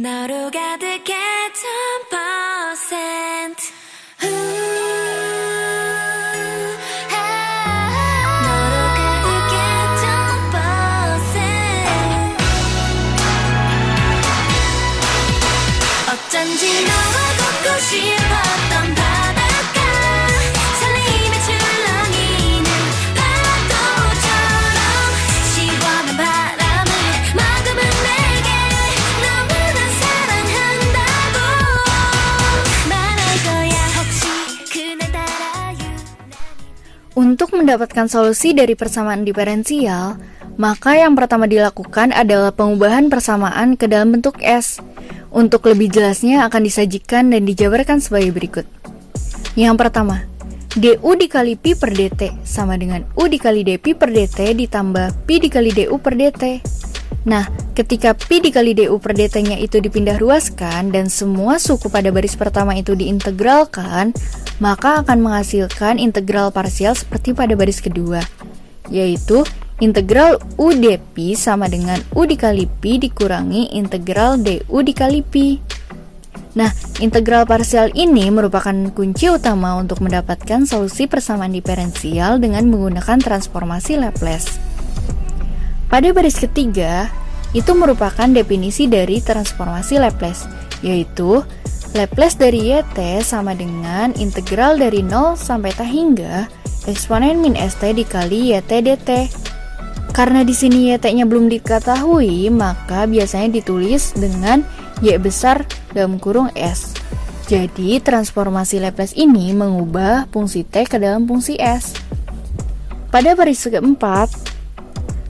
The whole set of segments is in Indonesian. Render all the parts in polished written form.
너로 가득했던 퍼센트 너로 가득했던 퍼센트 어쩐지 너와 걷고 싶었던 바닷가 설렘에 출렁이는 파도처럼 시원한 바람을 머금은 내게 너무나 사랑한다고 말할 거야 혹시 그날따라 Untuk mendapatkan solusi dari persamaan diferensial, maka yang pertama dilakukan adalah pengubahan persamaan ke dalam bentuk S. Untuk lebih jelasnya akan disajikan dan dijabarkan sebagai berikut. Yang pertama, du dikali pi per dt sama dengan u dikali dpi per dt ditambah pi dikali du per dt. Nah, ketika pi dikali du per dt-nya itu dipindah ruaskan dan semua suku pada baris pertama itu diintegralkan, maka akan menghasilkan integral parsial seperti pada baris kedua, yaitu integral u dpi sama dengan u dikali pi dikurangi integral du dikali pi. Nah, integral parsial ini merupakan kunci utama untuk mendapatkan solusi persamaan diferensial dengan menggunakan transformasi Laplace. Pada baris ketiga, itu merupakan definisi dari transformasi Laplace, yaitu Laplace dari yt sama dengan integral dari 0 sampai t hingga eksponen min st dikali yt dt. Karena di sini yt-nya belum diketahui, maka biasanya ditulis dengan y besar dalam kurung s. Jadi transformasi Laplace ini mengubah fungsi t ke dalam fungsi s. Pada baris keempat,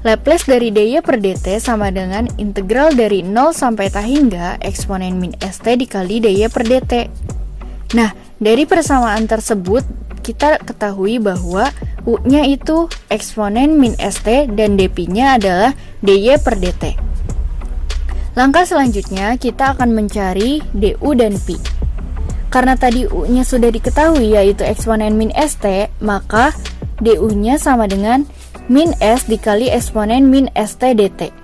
Laplace dari dy per dt sama dengan integral dari 0 sampai t hingga eksponen min st dikali dy per dt. Nah, dari persamaan tersebut kita ketahui bahwa u-nya itu eksponen min st dan dp-nya adalah dy per dt. Langkah selanjutnya kita akan mencari du dan pi. Karena tadi u-nya sudah diketahui yaitu eksponen min st, maka du-nya sama dengan min s dikali eksponen min st dt.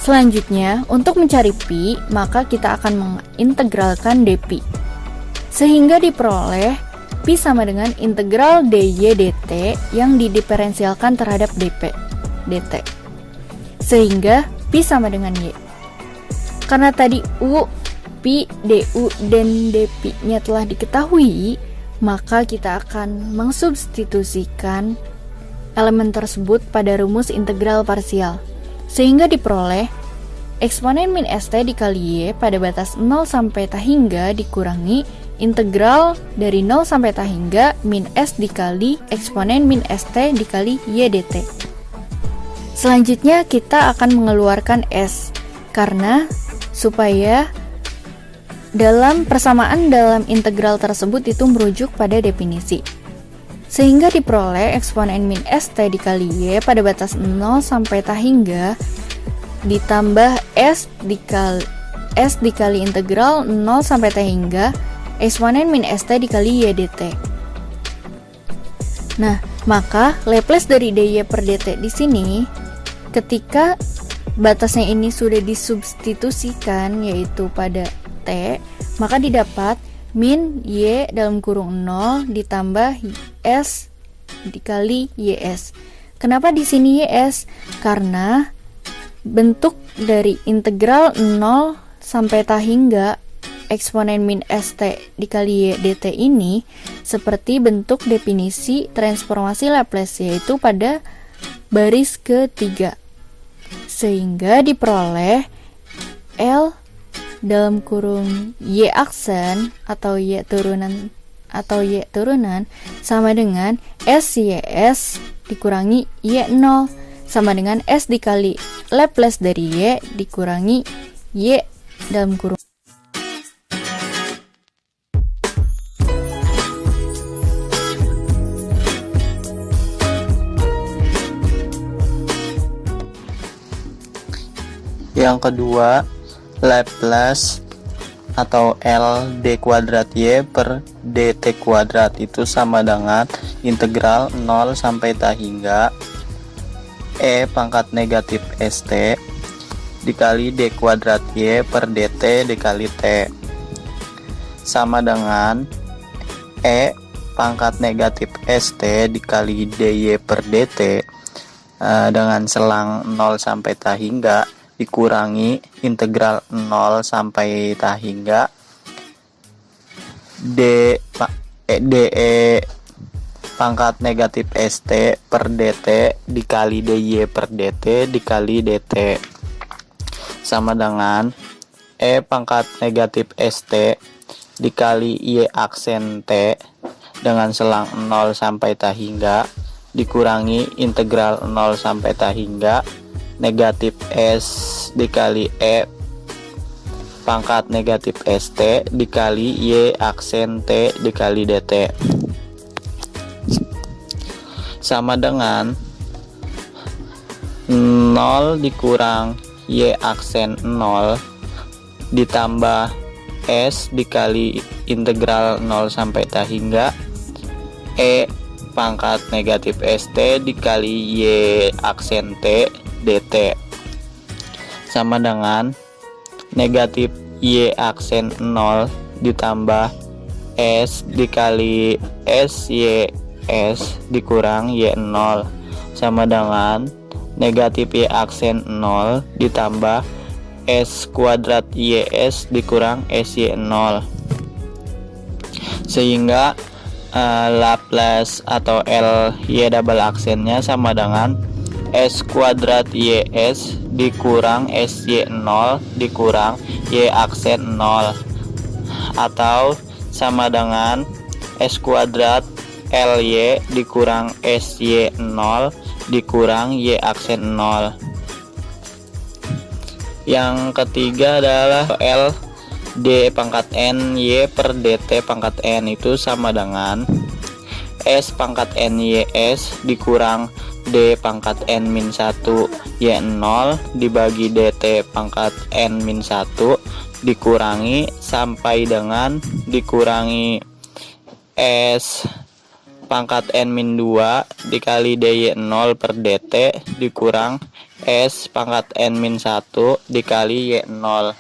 Selanjutnya, untuk mencari pi, maka kita akan mengintegralkan dp. Sehingga diperoleh pi sama dengan integral dy dt yang didiferensialkan terhadap dt. Sehingga pi sama dengan y. Karena tadi u, pi, du, dan dp-nya telah diketahui, maka kita akan mengsubstitusikan elemen tersebut pada rumus integral parsial, sehingga diperoleh eksponen min st dikali y pada batas 0 sampai t hingga dikurangi integral dari 0 sampai t hingga min s dikali eksponen min st dikali y dt. Selanjutnya kita akan mengeluarkan s, karena supaya dalam persamaan dalam integral tersebut itu merujuk pada definisi. Sehingga diperoleh eksponen min st dikali y pada batas 0 sampai t hingga ditambah s dikali integral 0 sampai t hingga eksponen min st dikali y dt. Nah, maka Laplace dari dy per dt di sini ketika batasnya ini sudah disubstitusikan yaitu pada t, maka didapat min y dalam kurung 0 ditambah s dikali ys. Kenapa di sini ys? Karena bentuk dari integral 0 sampai t hingga eksponen min st dikali y dt ini seperti bentuk definisi transformasi Laplace, yaitu pada baris ketiga. Sehingga diperoleh L dalam kurung y aksen atau y turunan sama dengan SYS dikurangi Y0 sama dengan S dikali Laplace dari Y dikurangi Y dalam kurung. Yang kedua, Laplace atau L d kuadrat y per dt kuadrat itu sama dengan integral 0 sampai t hingga e pangkat negatif st dikali D kuadrat Y per DT dikali T sama dengan E pangkat negatif ST dikali DY per DT dengan selang 0 sampai ta hingga dikurangi integral 0 sampai ta hingga DE pangkat negatif ST per DT dikali DY per DT dikali DT sama dengan E pangkat negatif ST dikali Y aksen T dengan selang 0 sampai ta hingga dikurangi integral 0 sampai ta hingga negatif S dikali E pangkat negatif ST dikali Y aksen T dikali DT sama dengan 0 dikurang Y aksen 0 ditambah S dikali integral 0 sampai ta hingga E pangkat negatif ST dikali Y aksen T DT sama dengan negatif Y aksen 0 ditambah S dikali SY S dikurang Y0 sama dengan negatif Y aksen 0 ditambah S kuadrat YS dikurang SY0 sehingga Laplace atau LY double aksennya sama dengan S kuadrat YS dikurang SY0 dikurang Y aksen 0 atau sama dengan S kuadrat LY dikurang SY0 dikurang Y aksen 0. Yang ketiga adalah L D pangkat N Y per DT pangkat N itu sama dengan S pangkat N YS dikurang D pangkat N min 1 Y0 dibagi DT pangkat N min 1 dikurangi sampai dengan dikurangi S pangkat N min 2 dikali DY0 per DT dikurang S pangkat N min 1 dikali Y0.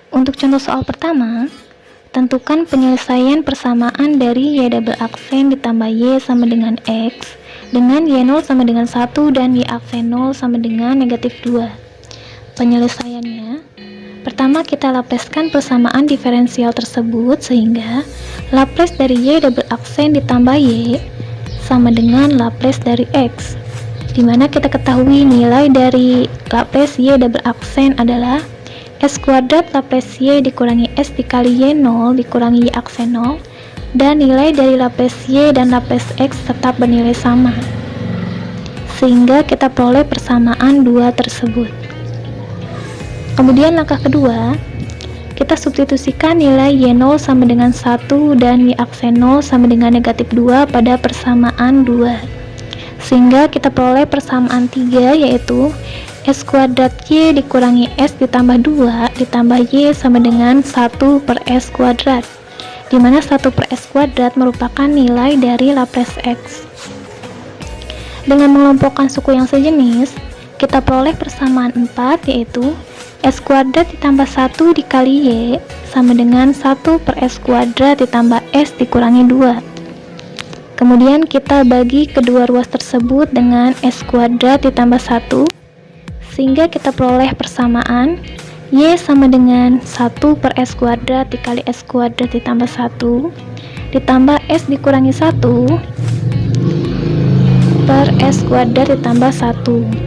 Untuk contoh soal pertama, tentukan penyelesaian persamaan dari Y double aksen ditambah Y sama dengan X dengan Y0 sama dengan 1 dan Y aksen 0 sama dengan negatif 2. Penyelesaiannya, pertama kita Laplacekan persamaan diferensial tersebut sehingga Laplace dari Y double aksen ditambah Y sama dengan Laplace dari X, dimana kita ketahui nilai dari Laplace Y double aksen adalah S kuadrat Laplace Y dikurangi S dikali Y0 dikurangi Y aksen 0 dan nilai dari Laplace Y dan Laplace X tetap bernilai sama sehingga kita peroleh persamaan dua tersebut. Kemudian langkah kedua, kita substitusikan nilai Y0 sama dengan 1 dan Y aksen 0 sama dengan negatif 2 pada persamaan 2 sehingga kita peroleh persamaan 3 yaitu S kuadrat Y dikurangi S ditambah 2 ditambah Y sama dengan 1 per S kuadrat, dimana 1 per S kuadrat merupakan nilai dari Laplace X. Dengan mengelompokkan suku yang sejenis, kita peroleh persamaan 4 yaitu S kuadrat ditambah 1 dikali Y sama dengan 1 per S kuadrat ditambah S dikurangi 2. Kemudian kita bagi kedua ruas tersebut dengan S kuadrat ditambah 1 sehingga kita peroleh persamaan Y sama dengan 1 per S kuadrat dikali S kuadrat ditambah 1 ditambah S dikurangi 1 per S kuadrat ditambah 1.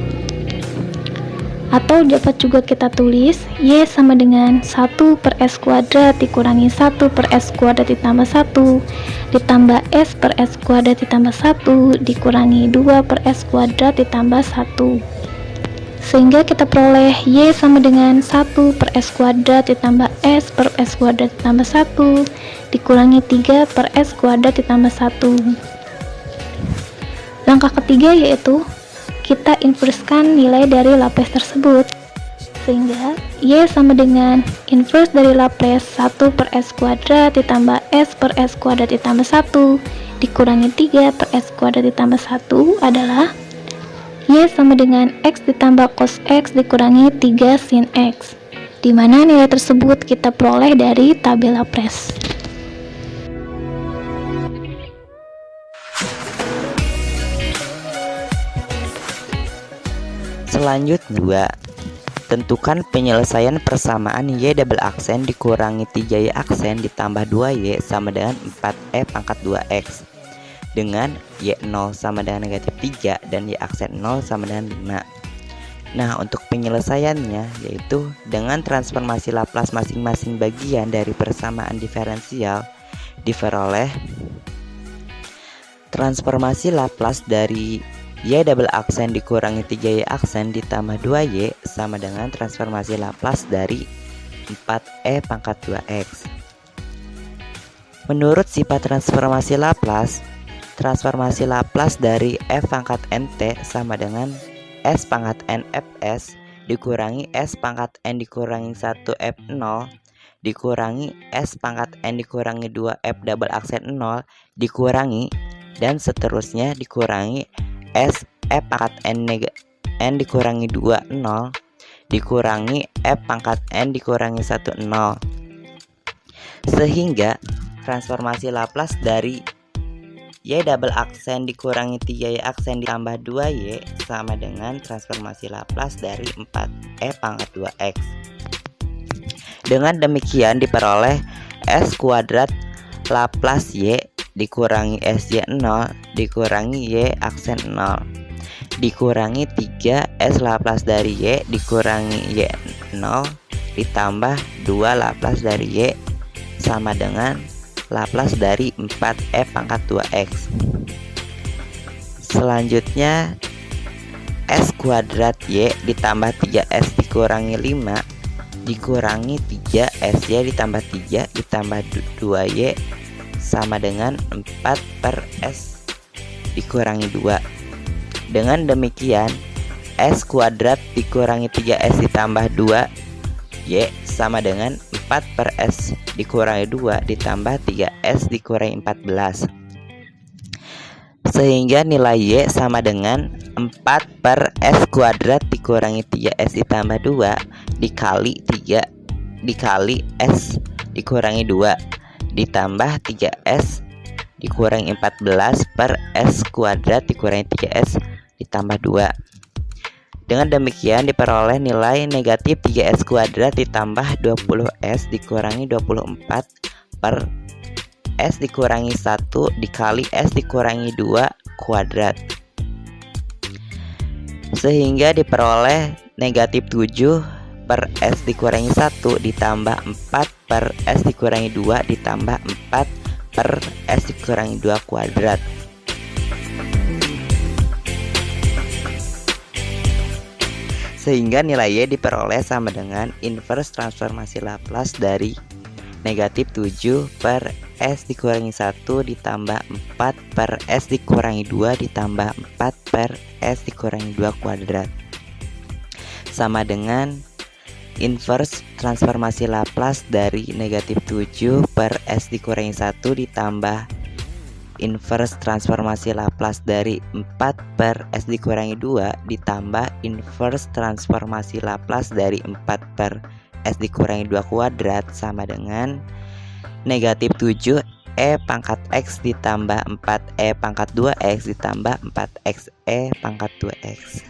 Atau dapat juga kita tulis Y sama dengan 1 per S kuadrat dikurangi 1 per S kuadrat ditambah 1 ditambah S per S kuadrat ditambah 1 dikurangi 2 per S kuadrat ditambah 1 sehingga kita peroleh Y sama dengan 1 per S kuadrat ditambah S per S kuadrat ditambah 1 dikurangi 3 per S kuadrat ditambah 1. Langkah ketiga yaitu kita inverskan nilai dari Laplace tersebut Sehingga Y sama dengan inverse dari Laplace 1 per S kuadrat ditambah S per S kuadrat ditambah 1 dikurangi 3 per S kuadrat ditambah 1 adalah Y sama dengan X ditambah cos X dikurangi 3 sin X, di mana nilai tersebut kita peroleh dari tabel Laplace. Selanjutnya, tentukan penyelesaian persamaan Y double aksen dikurangi 3Y aksen ditambah 2Y sama dengan 4E pangkat 2X dengan Y0 sama dengan negatif 3 dan Y aksen 0 sama dengan 5. Nah, untuk penyelesaiannya yaitu dengan transformasi Laplace masing-masing bagian dari persamaan diferensial diperoleh transformasi Laplace dari Y double aksen dikurangi 3Y aksen ditambah 2Y sama dengan transformasi Laplace dari 4E pangkat 2X. Menurut sifat transformasi Laplace dari F pangkat NT sama dengan S pangkat NFS dikurangi S pangkat N dikurangi 1 F0 dikurangi S pangkat N dikurangi 2 F double aksen 0 dikurangi dan seterusnya dikurangi S F pangkat N dikurangi 2 0 dikurangi F pangkat N dikurangi 1 0, sehingga transformasi Laplace dari Y double aksen dikurangi 3Y aksen ditambah 2Y sama dengan transformasi Laplace dari 4E pangkat 2X. Dengan demikian diperoleh S kuadrat Laplace Y dikurangi SY0 dikurangi Y aksen 0 dikurangi 3 S Laplace dari Y dikurangi Y0 ditambah 2 Laplace dari Y sama dengan Laplace dari 4E pangkat 2X. Selanjutnya S kuadrat Y ditambah 3S dikurangi 5 dikurangi 3SY ditambah 3 ditambah 2Y sama dengan 4 per S dikurangi 2. Dengan demikian S kuadrat dikurangi 3S ditambah 2Y sama dengan 4 per S dikurangi 2 ditambah 3S dikurangi 14, sehingga nilai Y sama dengan 4 per S kuadrat dikurangi 3S ditambah 2 dikali 3 dikali S dikurangi 2 ditambah 3S dikurangi 14 per S kuadrat dikurangi 3S ditambah 2. Dengan demikian diperoleh nilai negatif 3S kuadrat ditambah 20S dikurangi 24 per S dikurangi 1 dikali S dikurangi 2 kuadrat, sehingga diperoleh negatif 7 per S dikurangi 1 ditambah 4 per S dikurangi 2 ditambah 4 per S dikurangi 2 kuadrat. Sehingga nilai Y diperoleh sama dengan inverse transformasi Laplace dari negatif 7 per S dikurangi 1 ditambah 4 per S dikurangi 2 ditambah 4 per S dikurangi 2 kuadrat, sama dengan inverse transformasi Laplace dari negatif 7 per S dikurangi 1 ditambah inverse transformasi Laplace dari 4 per S dikurangi 2 ditambah inverse transformasi Laplace dari 4 per S dikurangi 2 kuadrat sama dengan negatif 7 E pangkat X ditambah 4E pangkat 2X ditambah 4XE pangkat 2X.